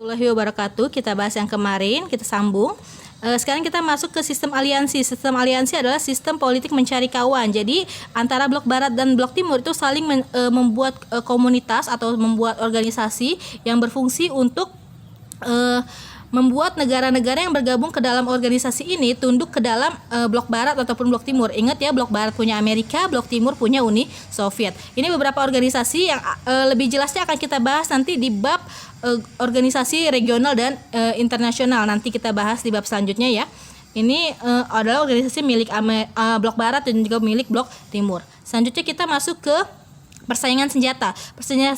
Warahmatullahi wabarakatuh. Kita bahas yang kemarin, kita sambung. Sekarang kita masuk ke sistem aliansi. Sistem aliansi adalah sistem politik mencari kawan. Jadi antara blok barat dan blok timur itu saling membuat komunitas atau membuat organisasi yang berfungsi untuk membuat negara-negara yang bergabung ke dalam organisasi ini tunduk ke dalam blok barat ataupun blok timur. Ingat ya, blok barat punya Amerika, blok timur punya Uni Soviet. Ini beberapa organisasi yang lebih jelasnya akan kita bahas nanti di bab organisasi regional dan internasional. Nanti kita bahas di bab selanjutnya ya. Ini adalah organisasi milik blok barat dan juga milik blok timur. Selanjutnya kita masuk ke persaingan senjata.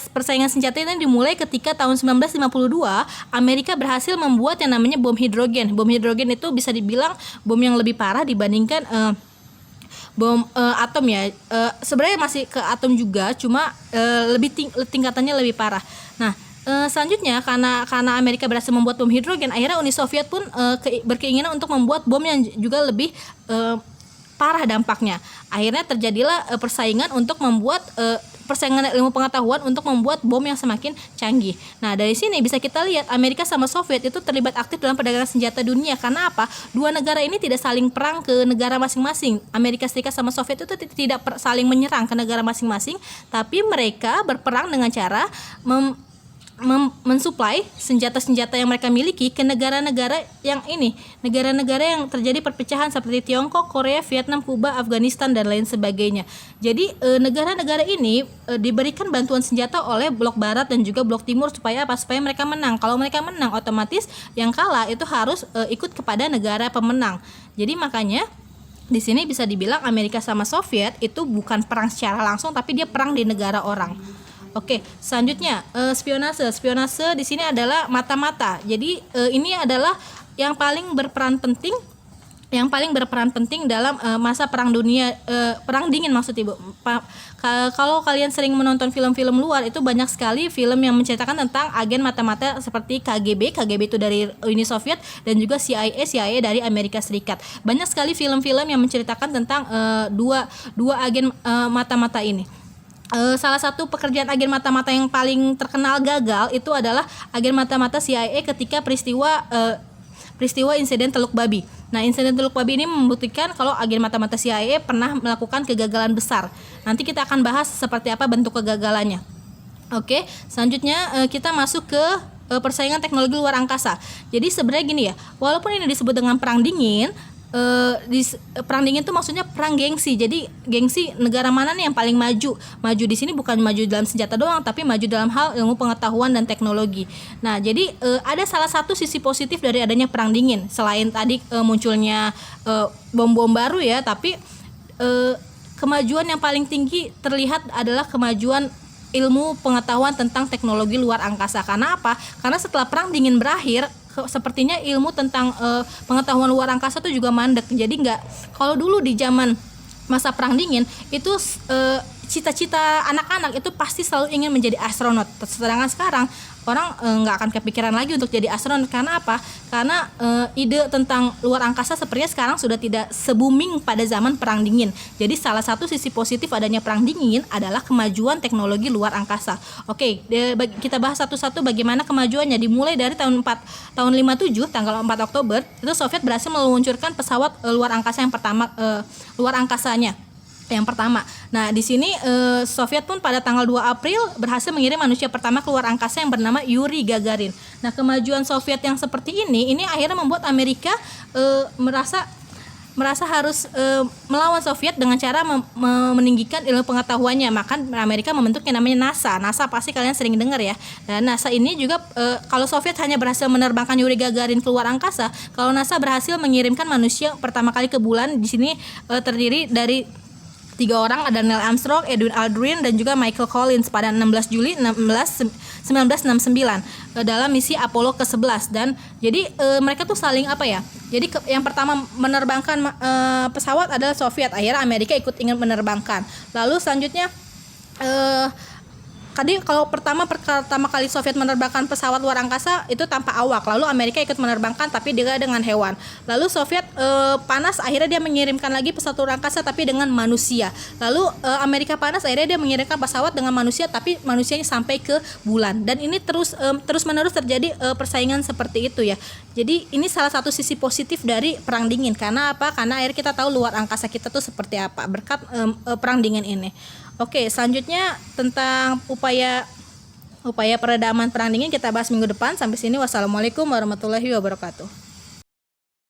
Persaingan senjata ini dimulai ketika tahun 1952 Amerika berhasil membuat yang namanya bom hidrogen. Bom hidrogen itu bisa dibilang bom yang lebih parah dibandingkan bom atom ya. Sebenarnya masih ke atom juga, cuma tingkatannya lebih parah. Nah, selanjutnya karena Amerika berhasil membuat bom hidrogen, akhirnya Uni Soviet pun berkeinginan untuk membuat bom yang juga lebih parah dampaknya. Akhirnya terjadilah persaingan untuk membuat persaingan ilmu pengetahuan untuk membuat bom yang semakin canggih. Nah, dari sini bisa kita lihat Amerika sama Soviet itu terlibat aktif dalam perdagangan senjata dunia. Karena apa? Dua negara ini tidak saling perang ke negara masing-masing. Amerika Serikat sama Soviet itu tidak saling menyerang ke negara masing-masing, tapi mereka berperang dengan cara mensuplai senjata-senjata yang mereka miliki ke negara-negara yang negara-negara yang terjadi perpecahan seperti Tiongkok, Korea, Vietnam, Kuba, Afghanistan dan lain sebagainya. Jadi negara-negara ini diberikan bantuan senjata oleh blok barat dan juga blok timur supaya apa? Supaya mereka menang. Kalau mereka menang, otomatis yang kalah itu harus ikut kepada negara pemenang. Jadi makanya di sini bisa dibilang Amerika sama Soviet itu bukan perang secara langsung, tapi dia perang di negara orang. Oke, selanjutnya spionase. Spionase di sini adalah mata-mata. Jadi ini adalah yang paling berperan penting dalam masa perang dunia, perang dingin maksud Ibu. Kalau kalian sering menonton film-film luar, itu banyak sekali film yang menceritakan tentang agen mata-mata seperti KGB itu dari Uni Soviet, dan juga CIA dari Amerika Serikat. Banyak sekali film-film yang menceritakan tentang dua agen mata-mata ini. Salah satu pekerjaan agen mata-mata yang paling terkenal gagal itu adalah agen mata-mata CIA ketika peristiwa insiden Teluk Babi. Nah, insiden Teluk Babi ini membuktikan kalau agen mata-mata CIA pernah melakukan kegagalan besar. Nanti kita akan bahas seperti apa bentuk kegagalannya. Oke, selanjutnya kita masuk ke persaingan teknologi luar angkasa. Jadi sebenarnya gini ya, walaupun ini disebut dengan perang dingin, perang dingin itu maksudnya perang gengsi. Jadi gengsi negara mana nih yang paling maju di sini, bukan maju dalam senjata doang, tapi maju dalam hal ilmu pengetahuan dan teknologi. Nah, jadi ada salah satu sisi positif dari adanya perang dingin selain tadi munculnya bom-bom baru ya, tapi kemajuan yang paling tinggi terlihat adalah kemajuan ilmu pengetahuan tentang teknologi luar angkasa. Karena apa? Karena setelah perang dingin berakhir, sepertinya ilmu tentang pengetahuan luar angkasa itu juga mandek. Jadi kalau dulu di zaman masa perang dingin itu cita-cita anak-anak itu pasti selalu ingin menjadi astronot. Sedangkan sekarang orang nggak akan kepikiran lagi untuk jadi astronot. Karena apa? Karena ide tentang luar angkasa sepertinya sekarang sudah tidak se-booming pada zaman perang dingin. Jadi salah satu sisi positif adanya perang dingin adalah kemajuan teknologi luar angkasa. Oke, kita bahas satu-satu bagaimana kemajuannya. Dimulai dari tahun 57 tanggal 4 Oktober itu Soviet berhasil meluncurkan pesawat luar angkasa yang pertama, luar angkasanya yang pertama. Nah, di sini Soviet pun pada tanggal 2 April berhasil mengirim manusia pertama ke luar angkasa yang bernama Yuri Gagarin. Nah, kemajuan Soviet yang seperti ini akhirnya membuat Amerika merasa harus melawan Soviet dengan cara meninggikan ilmu pengetahuannya. Maka Amerika membentuk yang namanya NASA. NASA pasti kalian sering dengar ya. Dan NASA ini juga kalau Soviet hanya berhasil menerbangkan Yuri Gagarin keluar angkasa, kalau NASA berhasil mengirimkan manusia pertama kali ke bulan. Di sini terdiri dari 3 orang, ada Neil Armstrong, Edwin Aldrin, dan juga Michael Collins pada 16 Juli 1969 dalam misi Apollo ke-11. Dan jadi mereka tuh saling jadi yang pertama menerbangkan pesawat adalah Soviet. Akhirnya Amerika ingin menerbangkan. Lalu selanjutnya kalau pertama kali Soviet menerbangkan pesawat luar angkasa itu tanpa awak, lalu Amerika ikut menerbangkan tapi juga dengan hewan. Lalu Soviet panas, akhirnya dia mengirimkan lagi pesawat luar angkasa tapi dengan manusia. Lalu Amerika panas, akhirnya dia mengirimkan pesawat dengan manusia tapi manusianya sampai ke bulan. Dan ini terus menerus terjadi persaingan seperti itu ya. Jadi ini salah satu sisi positif dari perang dingin. Karena apa? Karena akhirnya kita tahu luar angkasa kita tuh seperti apa berkat perang dingin ini. Oke, selanjutnya tentang upaya peredaman perang dingin kita bahas minggu depan. Sampai sini, wassalamualaikum warahmatullahi wabarakatuh.